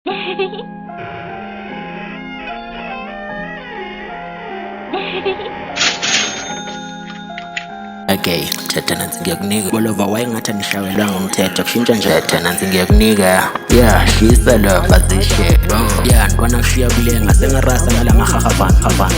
Okay, thetha nansi ngiyakunika bolova wayengathi andishawelwa ngumthetho kushintsha nje thetha nansi ngiyakunika shisa lova zishe yeah ndibona kushiya kule ngasengarasa ngala mahahavana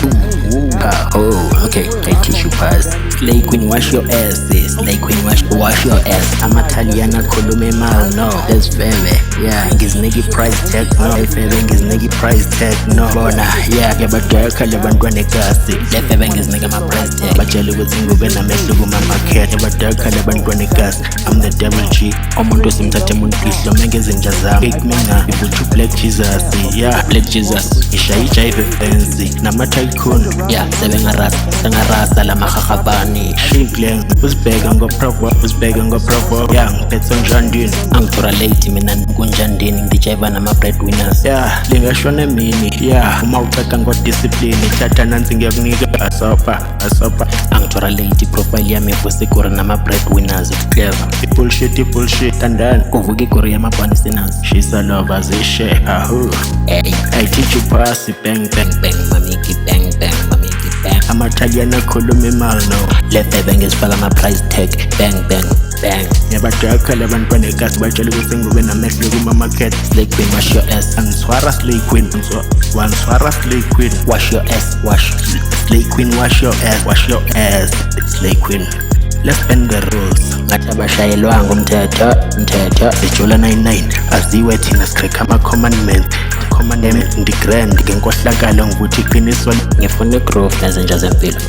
okay I teach you pass slay queen wash your ass slay queen wash your ass amathaliana akhuluma imali no that's veve yeah ngiziniki price tag no veve ngiziniki price tag no bona yeah ngiyabadaka labantwana egasi le veve ngiziniki ama price tag batshela ukuthi ngube namehlo kumamarket abadaka labantwana egasi I'm the devil G umuntu simthathe umuntu ihlo mengezinja zami pick me na ibuthi black Jesus yeah black Jesus ishayijive fancy nama tycoon yeah sengarasa la mahahabani shikle usibheka ngoprovo yeah ngiphethe njandini angithora late mina kunjandini ngijiva nama breadwinners yeah lingashona emini yeah uma uceka ngodiscipline thatha nansi ngiyakunika asopa angithora late profile yami evusikura nama breadwinners clever bullshit andani kuvuka igori yamabhani sinners shisa lova zishe ahu hey I teach you pass bang mamiki bang mamiki bang amathaliana akhuluma imali no let the bang isifaka ama price tag bang ngiyabadaka labantwana egasi batshela ukuthi ngube namehlo kumamarket slay queen wash your ass angiswara slay queen wash your ass slay queen wash your ass slay queen let's bend the rules ngathi abashayelwa ngumthetho sijula 99 aziwe thina sikreka ama commandments ndi-grand ngenkohlakalo ngokuthi iqiniso ngifuna igroove nezinja zempilo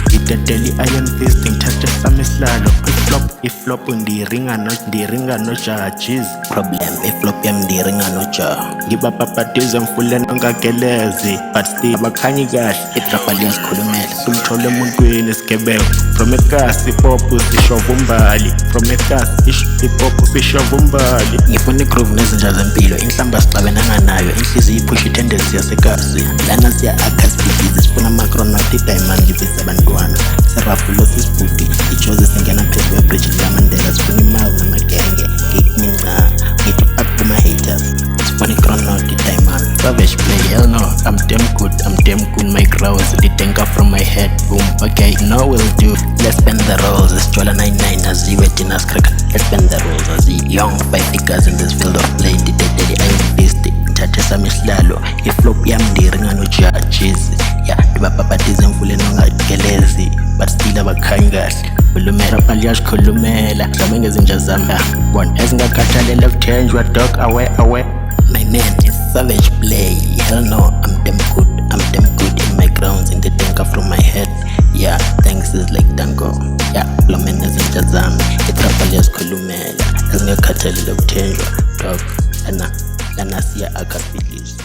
ngidedela i-iron fist ngithathe sami isihlalo iflop ndiyiringa nojajiz problem iflop yami ndiyiringa noja ngibapapatize ngifuleni ongagelezi but still abakhanyi kahle idrapa liyasikhulumela simthole emuntwini esigebeko from ekasi ipopu sishova umbali ngifuna igroove nezinja zempilo inhlamba sicabenanga nayo inhliziyo iphusha itendency yasekasi lana siya-akha speedies sifuna amacronaut idiamond ngibisa abantwana serafulosi isibhudi ijozi singena phezu kwebridge likamandela sifuna imali namagenge ngiminca ngithi up kuma-haters sifuna icronaut idiamond savage play hell no I'm damn good my crowds ditenka from my head boom okay no will do let's bend the rules isijwala 99 aziwe thina sikreka let's bend the rules young 5 figures in this field of play ndidedeli iron fist ngithathe sami isihlalo iflop yami ndiyiringa nojajiz yeah ndibapapatize emfuleni ongagelezi but still abakhanyi kahle ulumera liyasikhulumela zami ngezinja zami bona ezingakhathalele kuthenjwa dog away my man is savage play hell no I'm damn good in my grounds in the tanker from my head yeah thanks is like dango yeah ulumena ezinja zami itrapa liyasikhulumela ezingakhathalele kuthenjwa dog lana siya akha speedies